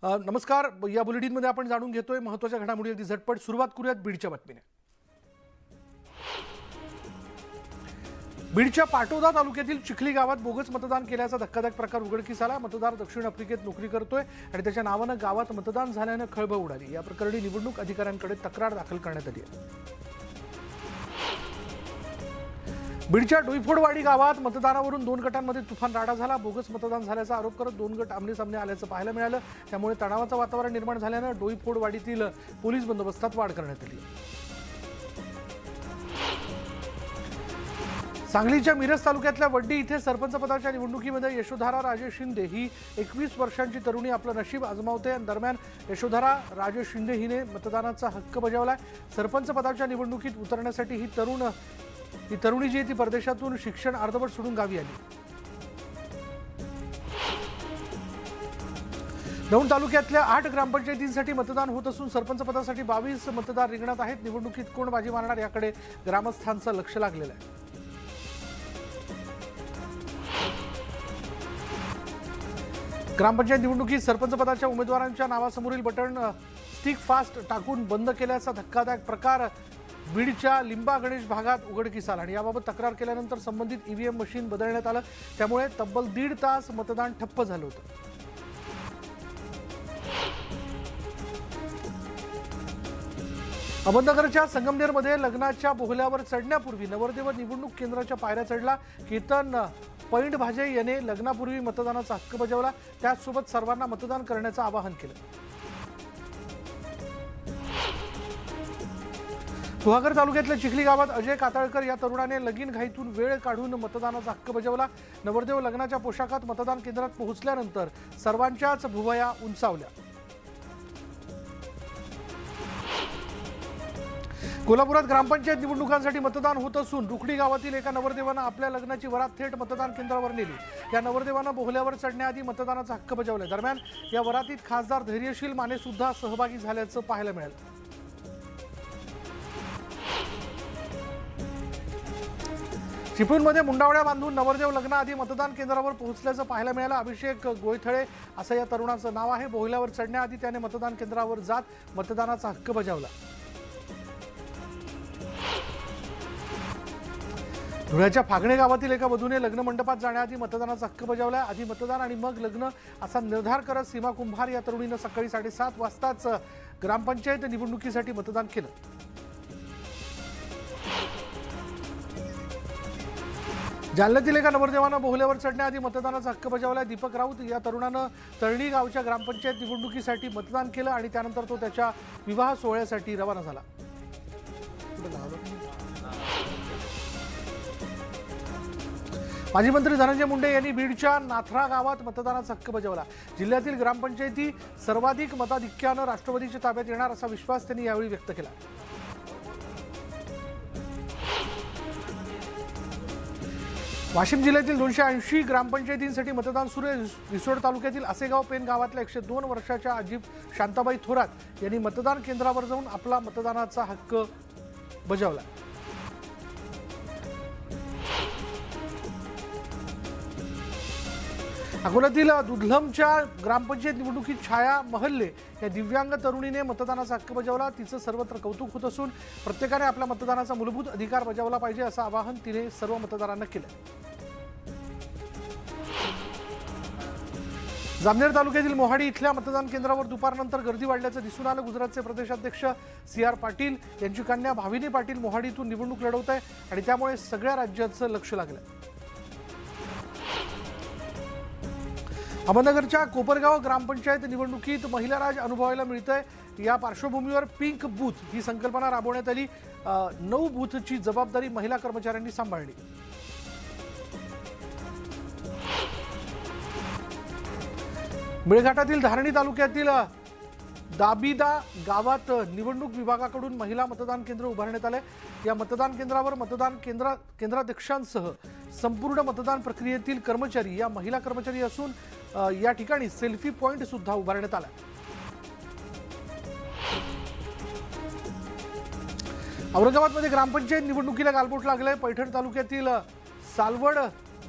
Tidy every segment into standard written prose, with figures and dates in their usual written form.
नमस्कार. या बुलेटिनमध्ये आपण जाणून घेतोय महत्त्वाच्या घडामोडी. अगदी झटपट सुरुवात करूयात बीडच्या बातमीने. बीडच्या पाटोदा तालुक्यातील चिखली गावात बोगस मतदान केल्याचा धक्कादायक प्रकार उघडकीस आला. मतदार दक्षिण आफ्रिकेत नोकरी करतोय आणि त्याच्या नावानं गावात मतदान झाल्यानं खळबळ उडाली. या प्रकरणी निवडणूक अधिकाऱ्यांकडे तक्रार दाखल करण्यात आली आहे. बीडच्या डोईफोडवाडी गावात मतदानावरून 2 गटांमध्ये तुफान राडा झाला. बोगस मतदान झाल्याचा आरोप करत 2 गट आमनेसामने आल्याचं पाहायला मिळालं. त्यामुळे तणावाचं वातावरण निर्माण झाल्यानं डोईफोडवाडीतील पोलीस बंदोबस्तात वाढ करण्यात आली. सांगलीच्या मिरज तालुक्यातल्या वड्डी इथे सरपंच पदाच्या निवडणुकीमध्ये यशोधरा राजे शिंदे ही 21 वर्षांची तरुणी आपलं नशीब आजमावते. दरम्यान यशोधरा राजे शिंदे हिने मतदानाचा हक्क बजावलाय. सरपंच पदाच्या निवडणुकीत उतरण्यासाठी ही तरुणी जी ती परदेशातून शिक्षण अर्धवट सोडून गावी आली. दौंड तालुक्यातल्या 8 ग्रामपंचायतींसाठी मतदान होत असून सरपंच पदासाठी 22 मतदार रिंगणात आहेत. निवडणुकीत कोण बाजी मारणार याकडे ग्रामस्थांचं लक्ष लागलेलं आहे. ग्रामपंचायत निवडणुकीत सरपंच पदाच्या उमेदवारांच्या नावासमोरील बटन स्टिक फास्ट टाकून बंद केल्याचा धक्कादायक प्रकार बीडच्या लिंबा गणेश भागात उघडकीस आला आणि याबाबत तक्रार केल्यानंतर संबंधित ईव्हीएम मशीन बदलण्यात आलं. त्यामुळे तब्बल 1.5 तास मतदान ठप्प झालं होतं. अहमदनगरच्या संगमनेरमध्ये लग्नाच्या बोहल्यावर चढण्यापूर्वी नवरदेव निवडणूक केंद्राच्या पायऱ्या चढला. कीर्तन पैंड भाजे याने लग्नापूर्वी मतदानाचा हक्क बजावला. त्याचसोबत सर्वांना मतदान करण्याचं आवाहन केलं. गुहागर तालुक्यातल्या चिखली गावात अजय कातळकर या तरुणाने लगीन घाईतून वेळ काढून मतदानाचा हक्क बजावला. नवरदेव लग्नाच्या पोशाखात मतदान केंद्रात पोहोचल्यानंतर सर्वांच्याच भुवया उंचावल्या. कोल्हापुरात ग्रामपंचायत निवडणुकांसाठी मतदान होत असून रुखडी गावातील एका नवरदेवानं आपल्या लग्नाची वरात थेट मतदान केंद्रावर नेली. या नवरदेवानं बोहल्यावर चढण्याआधी मतदानाचा हक्क बजावला. दरम्यान या वरातीत खासदार धैर्यशील माने सुद्धा सहभागी झाल्याचं पाहायला मिळालं. चिपळूणमध्ये मुंडावळ्या बांधून नवरदेव लग्नाआधी मतदान केंद्रावर पोहोचल्याचं पाहायला मिळालं. अभिषेक गोयथळे असं या तरुणाचं नाव आहे. बोहल्यावर चढण्याआधी त्याने मतदान केंद्रावर जात मतदानाचा हक्क बजावला. धुळ्याच्या फागणे गावातील एका वधूने लग्न मंडपात जाण्याआधी मतदानाचा हक्क बजावला. आधी मतदान आणि मग लग्न असा निर्धार करत सीमा कुंभार या तरुणीनं सकाळी 7:30 वाजताच ग्रामपंचायत निवडणुकीसाठी मतदान केलं. जालन्यातील एका नवरदेवानं बोहल्यावर चढण्याआधी मतदानाचा हक्क बजावला. दीपक राऊत या तरुणानं तळणी गावच्या ग्रामपंचायत निवडणुकीसाठी मतदान केलं आणि त्यानंतर तो त्याच्या विवाह सोहळ्यासाठी रवाना झाला. माजी मंत्री धनंजय मुंडे यांनी बीडच्या नाथरा गावात मतदानाचा हक्क बजावला. जिल्ह्यातील ग्रामपंचायती सर्वाधिक मताधिक्यानं राष्ट्रवादीच्या ताब्यात येणार असा विश्वास त्यांनी यावेळी व्यक्त केला. वाशिम जिल्ह्यातील 280 ग्रामपंचायतींसाठी मतदान सुरू आहे. रिसोड तालुक्यातील आसेगाव पेन गावातल्या 102 वर्षाच्या आजी शांताबाई थोरात यांनी मतदान केंद्रावर जाऊन आपला मतदानाचा हक्क बजावला. अकोल्यातील दुधलमच्या ग्रामपंचायत निवडणुकीत छाया महल्ले या दिव्यांग तरुणीने मतदानाचा हक्क बजावला. तिचं सर्वत्र कौतुक होत असून प्रत्येकाने आपल्या मतदानाचा मूलभूत अधिकार बजावला पाहिजे असं आवाहन तिने सर्व मतदारांना केलं. जामनेर तालुक्यातील मोहाडी इथल्या मतदान केंद्रावर दुपारनंतर गर्दी वाढल्याचं दिसून आलं. गुजरातचे प्रदेशाध्यक्ष CR पाटील यांची कन्या भाविनी पाटील मोहाडीतून निवडणूक लढवत आहे आणि त्यामुळे सगळ्या राज्याचं लक्ष लागलं. अहमदनगरच्या कोपरगाव ग्रामपंचायत निवडणुकीत महिला राज अनुभवायला मिळतंय. या पार्श्वभूमीवर पिंक बूथ ही संकल्पना राबवण्यात आली. 9 बूथची जबाबदारी महिला कर्मचाऱ्यांनी सांभाळली. मेळघाटातील धारणी तालुक्यातील दाबिदा गावात निवडणूक विभागाकडून महिला मतदान केंद्र उभारण्यात आले. या मतदान केंद्रावर मतदान केंद्राध्यक्षांसह संपूर्ण मतदान प्रक्रियेतील कर्मचारी या महिला कर्मचारी असून या ठिकाणी सेल्फी पॉइंट सुद्धा उभारण्यात आला. औरंगाबादमध्ये ग्रामपंचायत निवडणुकीला गालबोट लागले. पैठण तालुक्यातील सालवड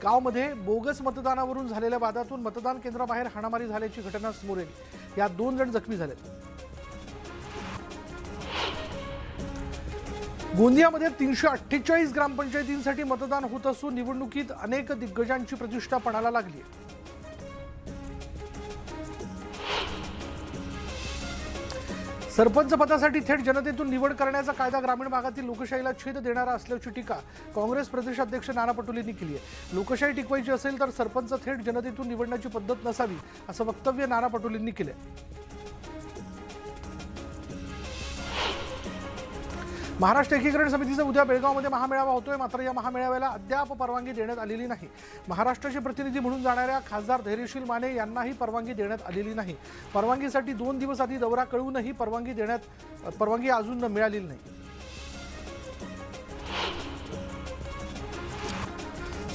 गावमध्ये बोगस मतदानावरून झालेल्या वादातून मतदान केंद्राबाहेर हाणामारी झाल्याची घटना समोर आली। यात 2 जण जखमी झाले। गोंदियामध्ये 348 ग्रामपंचायतींसाठी मतदान होत असून निवडणुकीत अनेक दिग्गजांची प्रतिष्ठा पणाला लागली। सरपंच पदासाठी थेट जनतेतून निवड करण्याचा कायदा ग्रामीण भागातील लोकशाहीला छेद देणारा असल्याची टीका काँग्रेस प्रदेशाध्यक्ष नाना पटोले यांनी केली आहे। लोकशाही टिकवायची असेल तर सरपंच थेट जनतेतून निवडण्याची पद्धत नसावी असं वक्तव्य नाना पटोले यांनी केले। महाराष्ट्र एकीकरण समितीचा उद्या बेळगावमध्ये महामेळावा होतोय, मात्र या महामेळाव्याला अद्याप परवानगी देण्यात आलेली नाही। महाराष्ट्राचे प्रतिनिधी म्हणून जाणाऱ्या खासदार धैर्यशील माने यांनाही परवानगी देण्यात आलेली नाही। परवानगीसाठी 2 दिवस आधी दौरा कळवूनही परवानगी अजून मिळालेली नाही।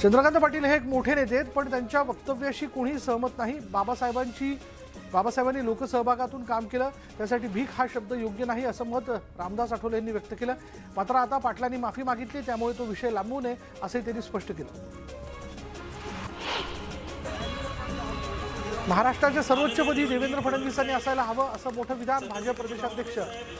चंद्रकांत पाटील हे एक मोठे नेते आहेत, पण त्यांच्या वक्तव्याशी कोणी सहमत नाही। बाबासाहेबांनी लोकसहभागातून काम केलं, त्यासाठी भीक हा शब्द योग्य नाही असं मत रामदास आठवले यांनी व्यक्त केलं। मात्र आता पाटलांनी माफी मागितली, त्यामुळे तो विषय लांबू नये असंही त्यांनी स्पष्ट केलं। महाराष्ट्राच्या सर्वोच्चपदी देवेंद्र फडणवीसांनी असायला हवं असं मोठं विधान भाजप प्रदेशाध्यक्ष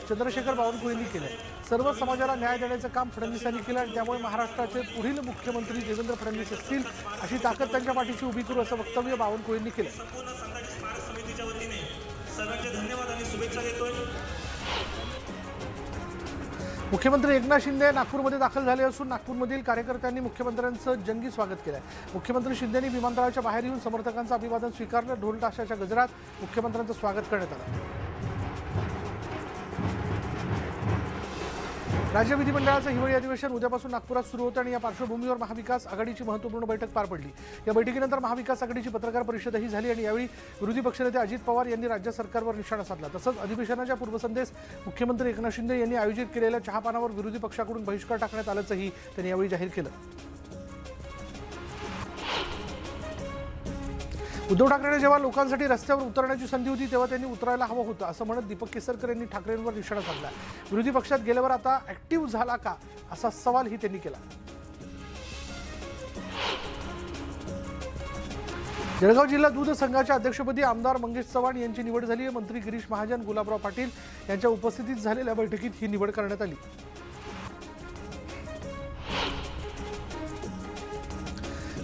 चंद्रशेखर बावनकुळे यांनी केलं। सर्व समाजाला न्याय देण्याचं काम फडणवीसांनी केलं आणि त्यामुळे महाराष्ट्राचे पुढील मुख्यमंत्री देवेंद्र फडणवीस असतील अशी ताकद त्यांच्या पाठीशी उभी करू असं वक्तव्य बावनकुळे यांनी केलं। मुख्यमंत्री एकनाथ शिंदे नागपूरमध्ये दाखल झाले असून नागपूरमधील कार्यकर्त्यांनी मुख्यमंत्र्यांचं जंगी स्वागत केलं आहे। मुख्यमंत्री शिंदेंनी विमानतळाच्या बाहेर येऊन समर्थकांचं अभिवादन स्वीकारलं। ढोल ताशाच्या गजरात मुख्यमंत्र्यांचं स्वागत करण्यात आलं। राज्य विधिमंडळाचं हिवाळी अधिवेशन उद्यापासून नागपुरात सुरू होतं आणि या पार्श्वभूमीवर महाविकास आघाडीची महत्त्वपूर्ण बैठक पार पडली। या बैठकीनंतर महाविकास आघाडीची पत्रकार परिषदही झाली आणि यावेळी विरोधी पक्षनेते अजित पवार यांनी राज्य सरकारवर निशाणा साधला। तसंच अधिवेशनाच्या पूर्वसंध्येस मुख्यमंत्री एकनाथ शिंदे यांनी आयोजित केलेल्या चहापानावर विरोधी पक्षाकडून बहिष्कार टाकण्यात आल्याचंही त्यांनी यावेळी जाहीर केलं। उद्धव ठाकरेंना जेव्हा लोकांसाठी रस्त्यावर उतरण्याची संधी होती तेव्हा त्यांनी उतरायला हवं होतं असं म्हणत दीपक केसरकर यांनी ठाकरेंवर निशाणा साधला। विरोधी पक्षात गेल्यावर आता ऍक्टिव्ह झाला का असा सवालही त्यांनी केला। जळगाव जिल्हा दूध संघाच्या अध्यक्षपदी आमदार मंगेश चव्हाण यांची निवड झाली आहे। मंत्री गिरीश महाजन, गुलाबराव पाटील यांच्या उपस्थितीत झालेल्या बैठकीत ही निवड करण्यात आली।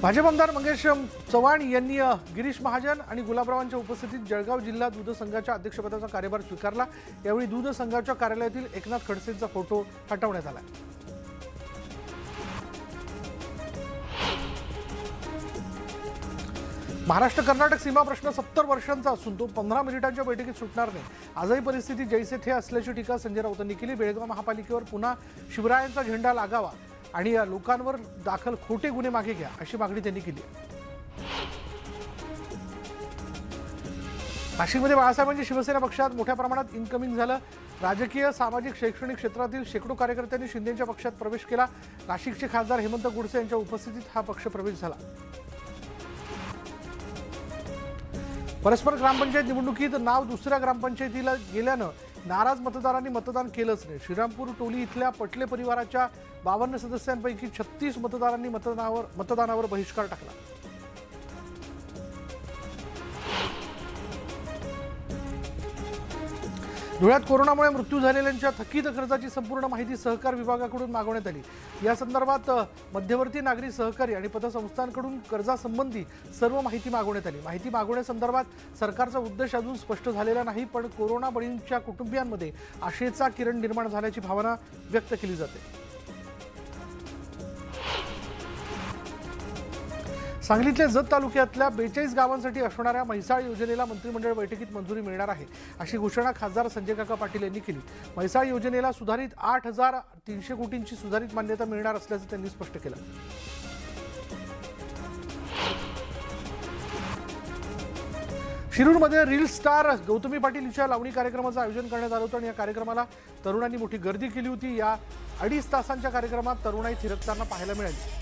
भाजप आमदार मंगेश चव्हाण यांनी गिरीश महाजन आणि गुलाबरावांच्या उपस्थितीत जळगाव जिल्हा दूध संघाच्या अध्यक्षपदाचा कार्यभार स्वीकारला। यावेळी दूध संघाच्या कार्यालयातील एकनाथ खडसेंचा फोटो हटवण्यात आला। महाराष्ट्र कर्नाटक सीमा प्रश्न 70 वर्षांचा असून तो 15 मिनिटांच्या बैठकीत सुटणार नाही। आजही परिस्थिती जैसे थे असल्याची टीका संजय राऊतांनी केली। बेळगाव महापालिकेवर पुन्हा शिवरायांचा झेंडा लागावा आणि या लोकांवर दाखल खोटे गुन्हे मागे घ्या अशी मागणी त्यांनी केली। नाशिकमध्ये बाळासाहेबांची शिवसेना पक्षात मोठ्या प्रमाणात इनकमिंग झालं। राजकीय, सामाजिक, शैक्षणिक क्षेत्रातील शेकडो कार्यकर्त्यांनी शिंदेच्या पक्षात प्रवेश केला। नाशिकचे खासदार हेमंत गोडसे यांच्या उपस्थितीत हा पक्ष प्रवेश झाला। परस्पर ग्रामपंचायत निवडणुकीत नाव दुसऱ्या ग्रामपंचायतीला गेल्यानं नाराज मतदारांनी मतदान केलंच नाही। श्रीरामपूर टोली इथल्या पटले परिवाराच्या 52 सदस्यांपैकी 36 मतदारांनी मतदानावर बहिष्कार टाकला। धुळ्यात कोरोनामुळे मृत्यू झालेल्यांच्या थकीत खर्चाची संपूर्ण माहिती सहकार विभागाकडून मागवण्यात आली। या संदर्भात मध्यवर्ती नागरी सहकारी आणि पतसंस्थांकडून कर्जासंबंधी सर्व माहिती मागवण्यात आली। माहिती मागवण्यासंदर्भात सरकारचा उद्देश अजून स्पष्ट झालेला नाही, पण कोरोना बळींच्या कुटुंबियांमध्ये आशेचा किरण निर्माण झाल्याची भावना व्यक्त केली जाते। सांगलीतल्या जत तालुक्यातल्या 42 गावांसाठी असणाऱ्या म्हैसाळ योजनेला मंत्रिमंडळ बैठकीत मंजुरी मिळणार आहे अशी घोषणा खासदार संजय काका पाटील यांनी केली। म्हैसाळ योजनेला सुधारित 8,300 कोटींची सुधारित मान्यता मिळणार असल्याचं त्यांनी स्पष्ट केलं। शिरूरमध्ये रील स्टार गौतमी पाटील यांच्या लावणी कार्यक्रमाचं आयोजन करण्यात आलं होतं आणि या कार्यक्रमाला तरुणांनी मोठी गर्दी केली होती। या 2.5 तासांच्या कार्यक्रमात तरुणाई थिरकताना पाहायला मिळाली।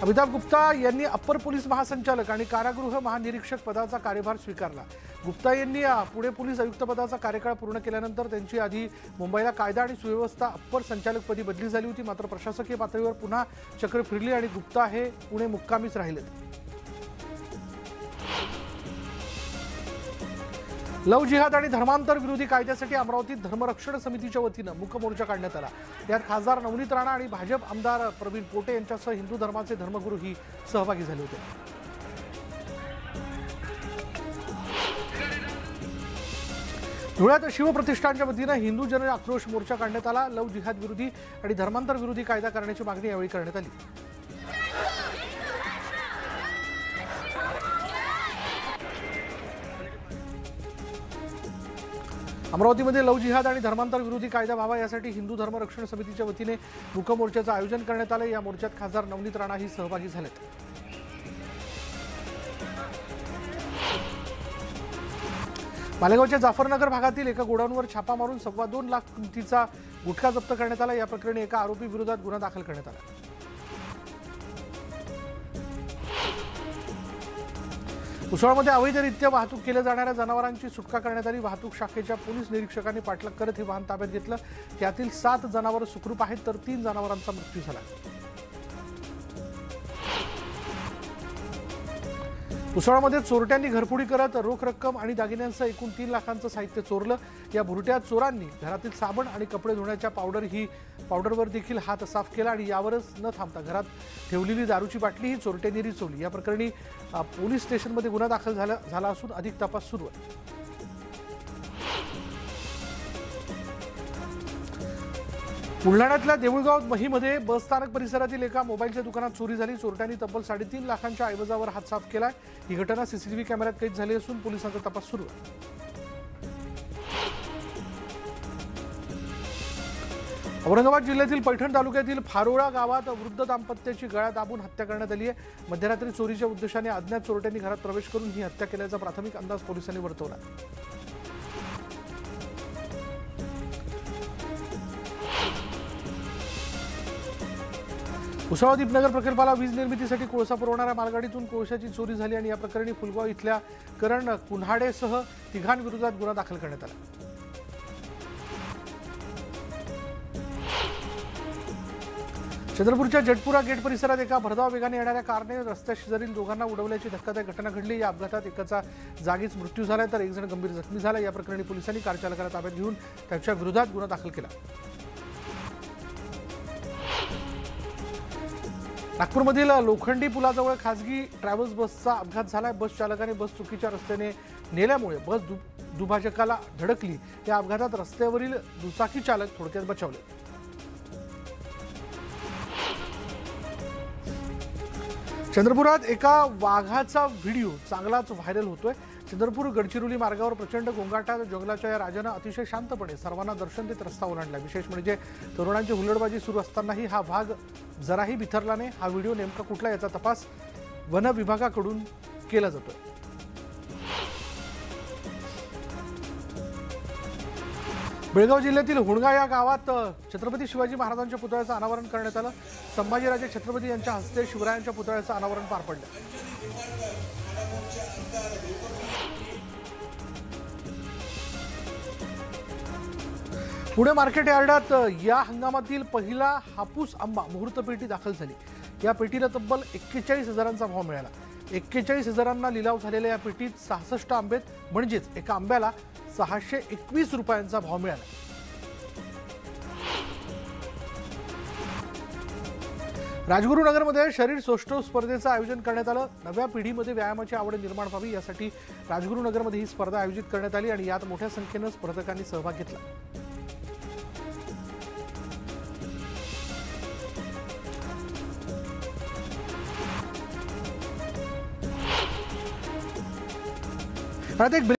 अमिताभ गुप्ता यांनी अप्पर पोलीस महासंचालक आणि कारागृह महानिरीक्षक पदाचा कार्यभार स्वीकारला। गुप्ता यांनी पुणे पोलीस आयुक्तपदाचा कार्यकाळ पूर्ण केल्यानंतर त्यांची आधी मुंबईला कायदा आणि सुव्यवस्था अप्पर संचालकपदी बदली झाली होती। मात्र प्रशासकीय पातळीवर पुन्हा चक्र फिरली आणि गुप्ता हे पुणे मुक्कामीच राहिलेत। लव जिहाद आणि धर्मांतर विरोधी कायद्यासाठी अमरावतीत धर्मरक्षण समितीच्या वतीनं मूक मोर्चा काढण्यात आला। यात खासदार नवनीत राणा आणि भाजप आमदार प्रवीण पोटे यांच्यासह हिंदू धर्माचे धर्मगुरूही सहभागी झाले होते। धुळ्यात शिवप्रतिष्ठानच्या वतीनं हिंदू जन आक्रोश मोर्चा काढण्यात आला। लव जिहाद विरोधी आणि धर्मांतर विरोधी कायदा करण्याची मागणी यावेळी करण्यात आली। अमरावतीमध्ये लव जिहाद आणि धर्मांतर विरोधी कायदा व्हावा यासाठी हिंदू धर्म रक्षण समितीच्या वतीने मूक मोर्चाचं आयोजन करण्यात आलं। या मोर्चात खासदार नवनीत राणाही सहभागी झालेत। मालेगावच्या जाफरनगर भागातील एका गोडाऊनवर छापा मारून 2.25 लाख किमतीचा गुटखा जप्त करण्यात आला। या प्रकरणी एका आरोपी विरोधात गुन्हा दाखल करण्यात आला। उसळमध्ये अवैधरित्या वाहतूक केल्या जाणाऱ्या जनावरांची सुटका करण्यात आली। वाहतूक शाखेच्या पोलीस निरीक्षकांनी पाठलाग करत हे वाहन ताब्यात घेतलं। त्यातील 7 जनावर सुखरूप आहेत तर 3 जनावरांचा मृत्यू झाला। उसळमध्ये चोरट्यांनी घरफोडी करत रोख रक्कम आणि दागिन्यांसह एकूण 3 लाखांचं साहित्य चोरलं। या भुरट्या चोरांनी घरातील साबण आणि कपडे धुण्याच्या पावडरवर देखील हात साफ केला आणि यावरच न थांबता घरात ठेवलेली दारूची बाटलीही चोरट्यांनी रिचवली। या प्रकरणी पोलीस स्टेशनमध्ये गुन्हा दाखल झाला असून अधिक तपास सुरू आहे। बुलढाण्यातल्या देऊळगाव महीमध्ये बस स्थानक परिसरातील एका मोबाईलच्या दुकानात चोरी झाली। चोरट्यांनी तब्बल 3.5 लाखांच्या ऐवजावर हात साफ केलाय। ही घटना सीसीटीव्ही कॅमेऱ्यात कैद झाली असून पोलिसांचा तपास सुरू आहे। औरंगाबाद जिल्ह्यातील पैठण तालुक्यातील फारोळा गावात वृद्ध दाम्पत्याची गळा दाबून हत्या करण्यात आली आहे। मध्यरात्री चोरीच्या उद्देशाने अज्ञात चोरट्यांनी घरात प्रवेश करून ही हत्या केल्याचा प्राथमिक अंदाज पोलिसांनी वर्तवला। भुसावळ दीपनगर प्रकल्पाला वीज निर्मितीसाठी कोळसा पुरवणाऱ्या मालगाडीतून कोळशाची चोरी झाली आणि या प्रकरणी फुलगाव इथल्या करण कुन्हाडेसह 3 विरोधात गुन्हा दाखल करण्यात आला। चंद्रपूरच्या जटपुरा गेट परिसरात एका भरधाव वेगाने येणाऱ्या कारने रस्त्याशेजारील दोघांना उडवल्याची धक्कादायक घटना घडली। या अपघातात एकाचा जागीच मृत्यू झाला तर एक जण गंभीर जखमी झाला। या प्रकरणी पोलिसांनी कार चालकाला ताब्यात घेऊन त्याच्या विरोधात गुन्हा दाखल केला। नागपूरमधील लोखंडी पुलाजवळ खासगी ट्रॅव्हल्स बसचा अपघात झालाय। बस चालकाने बस चुकीच्या रस्त्याने नेल्यामुळे बस दुभाजकाला धडकली। या अपघातात रस्त्यावरील दुचाकी चालक थोडक्यात बचावले। चंद्रपुरात एका वाघाचा व्हिडिओ चांगलाच व्हायरल होतोय। चंद्रपूर गडचिरोली मार्गावर प्रचंड गोंगाटात जंगलाच्या या राजानं अतिशय शांतपणे सर्वांना दर्शन देत रस्ता ओलांडला। विशेष म्हणजे तरुणांची हुल्लडबाजी सुरू असतानाही हा वाघ जराही बिथरला नाही। हा व्हिडिओ नेमका कुठला याचा तपास वन विभागाकडून केला जातोय। बेळगाव जिल्ह्यातील हुणगा या गावात छत्रपती शिवाजी महाराजांच्या पुतळ्याचं अनावरण करण्यात आलं। संभाजीराजे छत्रपती यांच्या हस्ते शिवरायांच्या पुतळ्याचं अनावरण पार पडलं। पुणे मार्केट यार्डात या हंगामातील पहिला हापूस आंबा मुहूर्त पेटी दाखल झाली। या पेटीला तब्बल 41,000चा भाव मिळाला। 41,000 लिलाव झालेल्या या पेटीत 66 आंबेत म्हणजेच एका आंब्याला 621 रुपयांचा भाव मिळाला। राजगुरुनगरमध्ये शरीर सौष्ठव स्पर्धेचं आयोजन करण्यात आलं। नव्या पिढीमध्ये व्यायामाची आवड निर्माण व्हावी यासाठी राजगुरुनगरमध्ये ही स्पर्धा आयोजित करण्यात आली आणि यात मोठ्या संख्येनं स्पर्धकांनी सहभाग घेतला। एक